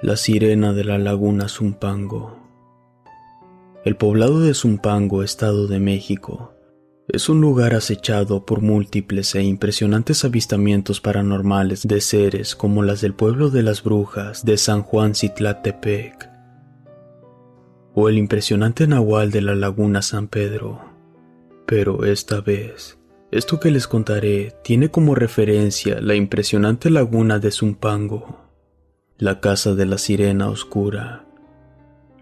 La sirena de la laguna Zumpango. El poblado de Zumpango, Estado de México, es un lugar acechado por múltiples e impresionantes avistamientos paranormales de seres como las del pueblo de las brujas de San Juan Citlaltepec, o el impresionante nahual de la laguna San Pedro. Pero esta vez, esto que les contaré tiene como referencia la impresionante laguna de Zumpango, la casa de la sirena oscura,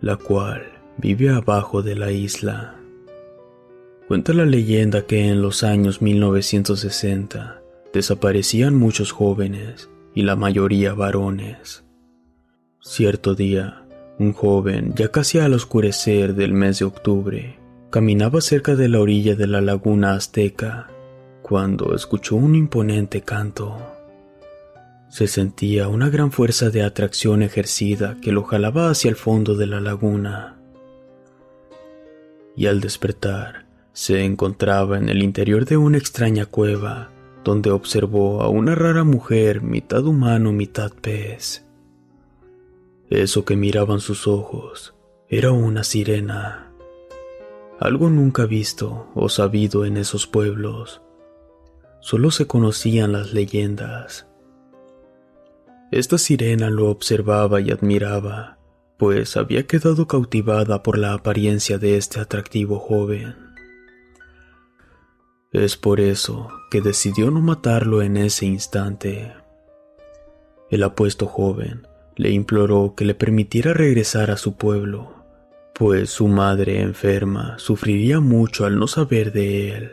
la cual vive abajo de la isla. Cuenta la leyenda que en los años 1960 desaparecían muchos jóvenes y la mayoría varones. Cierto día, un joven, ya casi al oscurecer del mes de octubre, caminaba cerca de la orilla de la laguna azteca cuando escuchó un imponente canto. Se sentía una gran fuerza de atracción ejercida que lo jalaba hacia el fondo de la laguna. Y al despertar, se encontraba en el interior de una extraña cueva, donde observó a una rara mujer mitad humano, mitad pez. Eso que miraban sus ojos era una sirena, algo nunca visto o sabido en esos pueblos. Solo se conocían las leyendas. Esta sirena lo observaba y admiraba, pues había quedado cautivada por la apariencia de este atractivo joven. Es por eso que decidió no matarlo en ese instante. El apuesto joven le imploró que le permitiera regresar a su pueblo, pues su madre enferma sufriría mucho al no saber de él.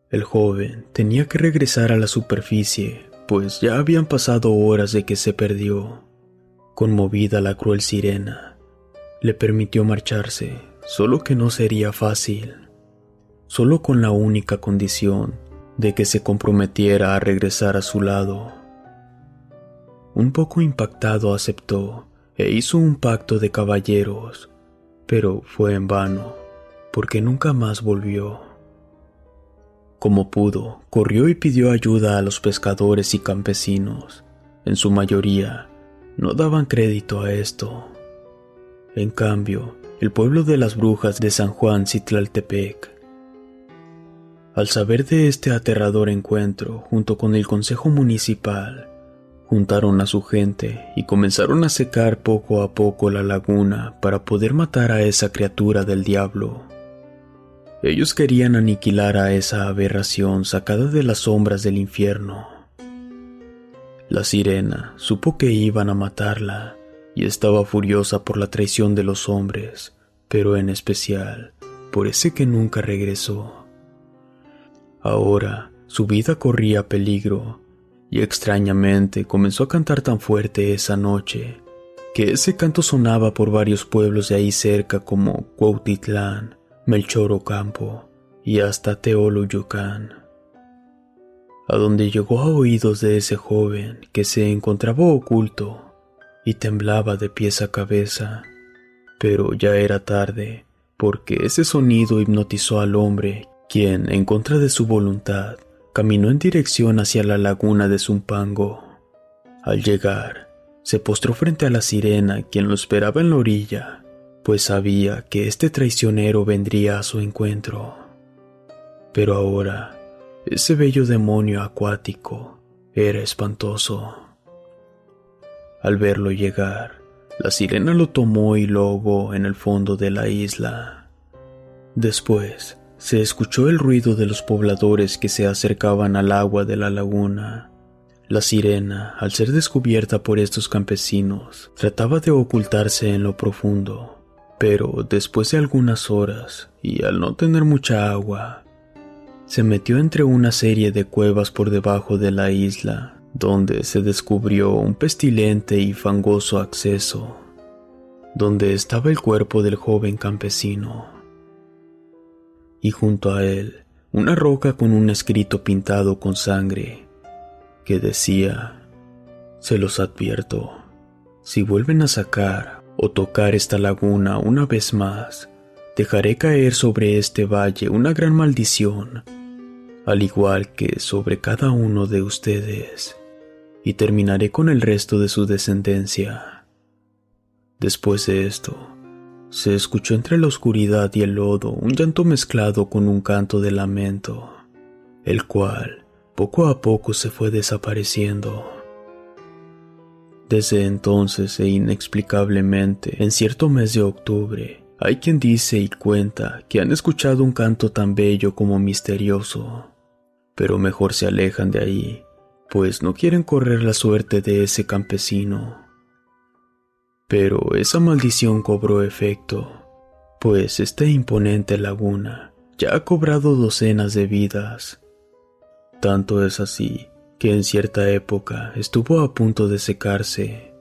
El joven tenía que regresar a la superficie, pues ya habían pasado horas de que se perdió. Conmovida, la cruel sirena le permitió marcharse, solo que no sería fácil, solo con la única condición de que se comprometiera a regresar a su lado. Un poco impactado aceptó e hizo un pacto de caballeros, pero fue en vano, porque nunca más volvió. Como pudo, corrió y pidió ayuda a los pescadores y campesinos. En su mayoría, no daban crédito a esto. En cambio, el pueblo de las brujas de San Juan Citlaltepec, al saber de este aterrador encuentro, junto con el consejo municipal, juntaron a su gente y comenzaron a secar poco a poco la laguna para poder matar a esa criatura del diablo. Ellos querían aniquilar a esa aberración sacada de las sombras del infierno. La sirena supo que iban a matarla y estaba furiosa por la traición de los hombres, pero en especial por ese que nunca regresó. Ahora su vida corría peligro y extrañamente comenzó a cantar tan fuerte esa noche que ese canto sonaba por varios pueblos de ahí cerca como Cuautitlán, Melchor Ocampo y hasta Teoloyucan, a donde llegó a oídos de ese joven que se encontraba oculto y temblaba de pies a cabeza. Pero ya era tarde, porque ese sonido hipnotizó al hombre, quien, en contra de su voluntad, caminó en dirección hacia la laguna de Zumpango. Al llegar, se postró frente a la sirena, quien lo esperaba en la orilla, pues sabía que este traicionero vendría a su encuentro. Pero ahora, ese bello demonio acuático era espantoso. Al verlo llegar, la sirena lo tomó y lo ahogó en el fondo de la isla. Después, se escuchó el ruido de los pobladores que se acercaban al agua de la laguna. La sirena, al ser descubierta por estos campesinos, trataba de ocultarse en lo profundo, pero después de algunas horas, y al no tener mucha agua, se metió entre una serie de cuevas por debajo de la isla, donde se descubrió un pestilente y fangoso acceso, donde estaba el cuerpo del joven campesino, y junto a él una roca con un escrito pintado con sangre que decía: «Se los advierto, si vuelven a sacar o tocar esta laguna una vez más, dejaré caer sobre este valle una gran maldición, al igual que sobre cada uno de ustedes». y terminaré con el resto de su descendencia. Después de esto, se escuchó entre la oscuridad y el lodo un llanto mezclado con un canto de lamento, el cual poco a poco se fue desapareciendo. Desde entonces e inexplicablemente, en cierto mes de octubre, hay quien dice y cuenta que han escuchado un canto tan bello como misterioso, pero mejor se alejan de ahí, pues no quieren correr la suerte de ese campesino. Pero esa maldición cobró efecto, pues esta imponente laguna ya ha cobrado docenas de vidas. Tanto es así que en cierta época estuvo a punto de secarse,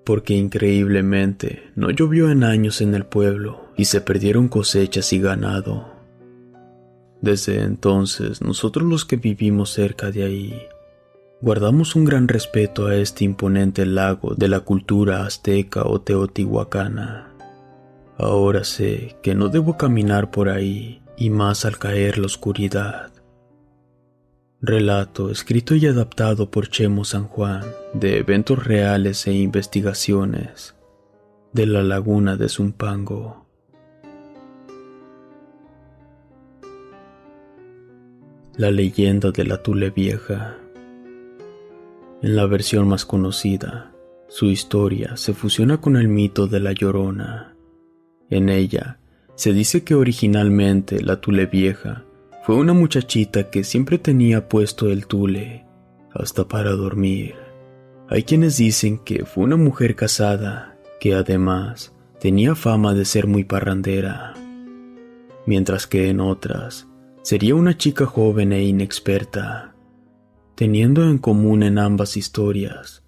porque increíblemente no llovió en años en el pueblo y se perdieron cosechas y ganado. Desde entonces, nosotros los que vivimos cerca de ahí, guardamos un gran respeto a este imponente lago de la cultura azteca o teotihuacana. Ahora sé que no debo caminar por ahí, y más al caer la oscuridad. Relato escrito y adaptado por Chemo San Juan de eventos reales e investigaciones de la laguna de Zumpango. La leyenda de la Tule Vieja. En la versión más conocida, su historia se fusiona con el mito de la Llorona. En ella, se dice que originalmente la Tule Vieja fue una muchachita que siempre tenía puesto el tule, hasta para dormir. Hay quienes dicen que fue una mujer casada, que además tenía fama de ser muy parrandera, mientras que en otras, sería una chica joven e inexperta, teniendo en común en ambas historias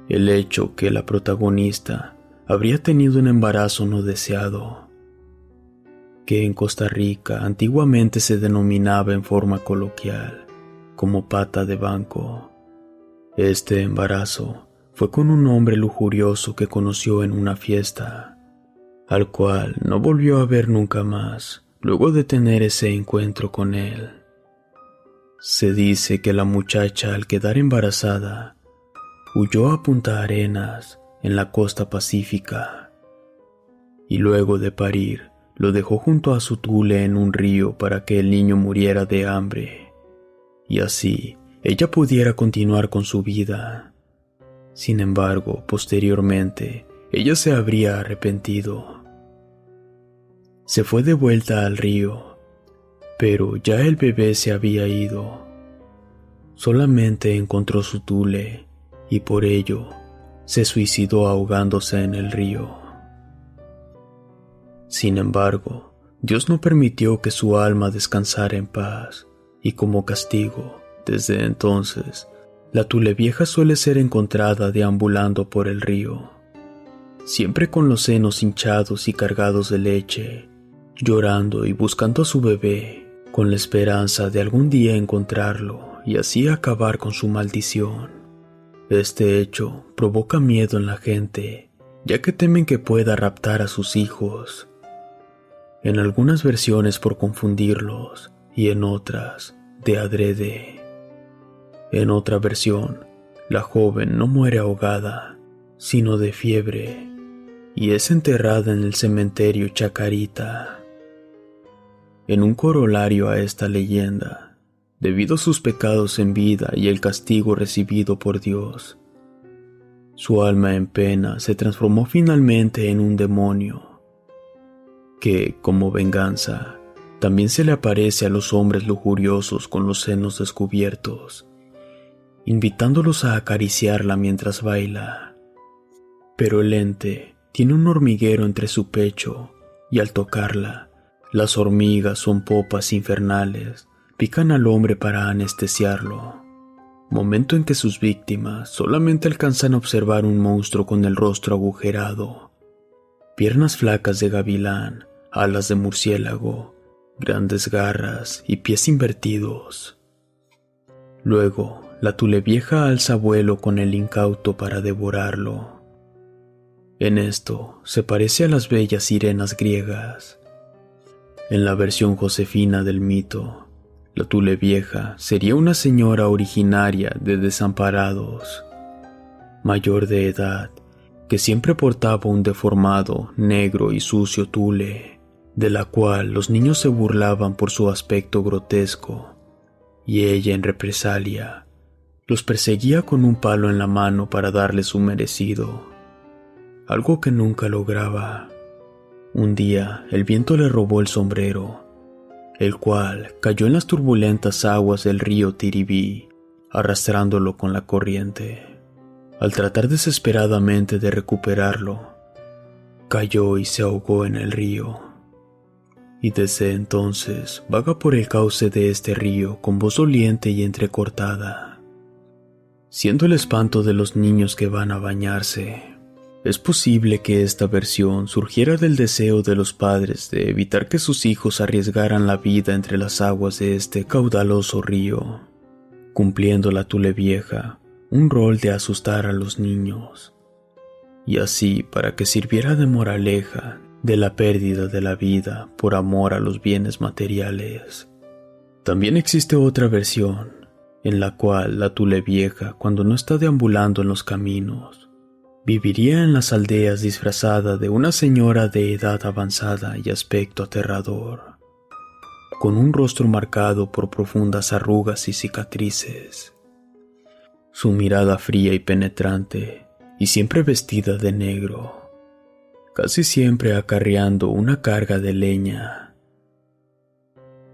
el hecho que la protagonista habría tenido un embarazo no deseado, que en Costa Rica antiguamente se denominaba en forma coloquial como pata de banco. Este embarazo fue con un hombre lujurioso que conoció en una fiesta, al cual no volvió a ver nunca más luego de tener ese encuentro con él. Se dice que la muchacha, al quedar embarazada, huyó a Punta Arenas, en la costa pacífica, y luego de parir, lo dejó junto a su tule en un río para que el niño muriera de hambre, y así ella pudiera continuar con su vida. Sin embargo, posteriormente, ella se habría arrepentido. Se fue de vuelta al río, pero ya el bebé se había ido. Solamente encontró su tule y por ello se suicidó ahogándose en el río. Sin embargo, Dios no permitió que su alma descansara en paz, y como castigo, desde entonces, la Tule Vieja suele ser encontrada deambulando por el río, siempre con los senos hinchados y cargados de leche, llorando y buscando a su bebé, con la esperanza de algún día encontrarlo y así acabar con su maldición. Este hecho provoca miedo en la gente, ya que temen que pueda raptar a sus hijos, en algunas versiones por confundirlos y en otras de adrede. En otra versión, la joven no muere ahogada, sino de fiebre, y es enterrada en el cementerio Chacarita. En un corolario a esta leyenda, debido a sus pecados en vida y el castigo recibido por Dios, su alma en pena se transformó finalmente en un demonio, que, como venganza, también se le aparece a los hombres lujuriosos con los senos descubiertos, invitándolos a acariciarla mientras baila. Pero el ente tiene un hormiguero entre su pecho, y al tocarla, las hormigas son popas infernales, pican al hombre para anestesiarlo, momento en que sus víctimas solamente alcanzan a observar un monstruo con el rostro agujerado, piernas flacas de gavilán, alas de murciélago, grandes garras y pies invertidos. Luego, la Tule Vieja alza vuelo con el incauto para devorarlo. En esto se parece a las bellas sirenas griegas. En la versión josefina del mito, La Tule Vieja sería una señora originaria de Desamparados, mayor de edad, que siempre portaba un deformado, negro y sucio tule, de la cual los niños se burlaban por su aspecto grotesco, y ella, en represalia, los perseguía con un palo en la mano para darles su merecido, algo que nunca lograba. Un día, el viento le robó el sombrero, el cual cayó en las turbulentas aguas del río Tiribí, arrastrándolo con la corriente. Al tratar desesperadamente de recuperarlo, cayó y se ahogó en el río. Y desde entonces vaga por el cauce de este río con voz doliente y entrecortada, siendo el espanto de los niños que van a bañarse. Es posible que esta versión surgiera del deseo de los padres de evitar que sus hijos arriesgaran la vida entre las aguas de este caudaloso río, cumpliendo la Tule Vieja un rol de asustar a los niños, y así para que sirviera de moraleja de la pérdida de la vida por amor a los bienes materiales. También existe otra versión, en la cual la Tule Vieja, cuando no está deambulando en los caminos, viviría en las aldeas disfrazada de una señora de edad avanzada y aspecto aterrador, con un rostro marcado por profundas arrugas y cicatrices. Su mirada fría y penetrante, y siempre vestida de negro, casi siempre acarreando una carga de leña.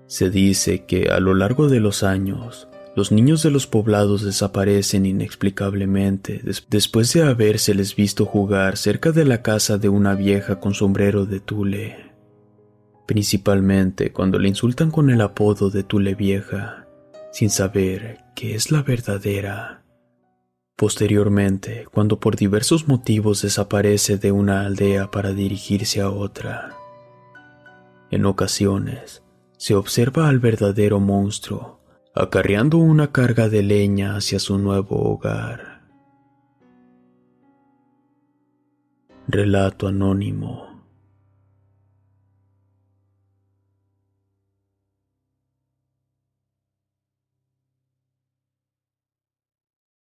Se dice que a lo largo de los años, los niños de los poblados desaparecen inexplicablemente después de habérseles visto jugar cerca de la casa de una vieja con sombrero de tule, principalmente cuando le insultan con el apodo de Tule Vieja, sin saber que es la verdadera. Posteriormente, cuando por diversos motivos desaparece de una aldea para dirigirse a otra. En ocasiones, se observa al verdadero monstruo acarreando una carga de leña hacia su nuevo hogar. Relato anónimo.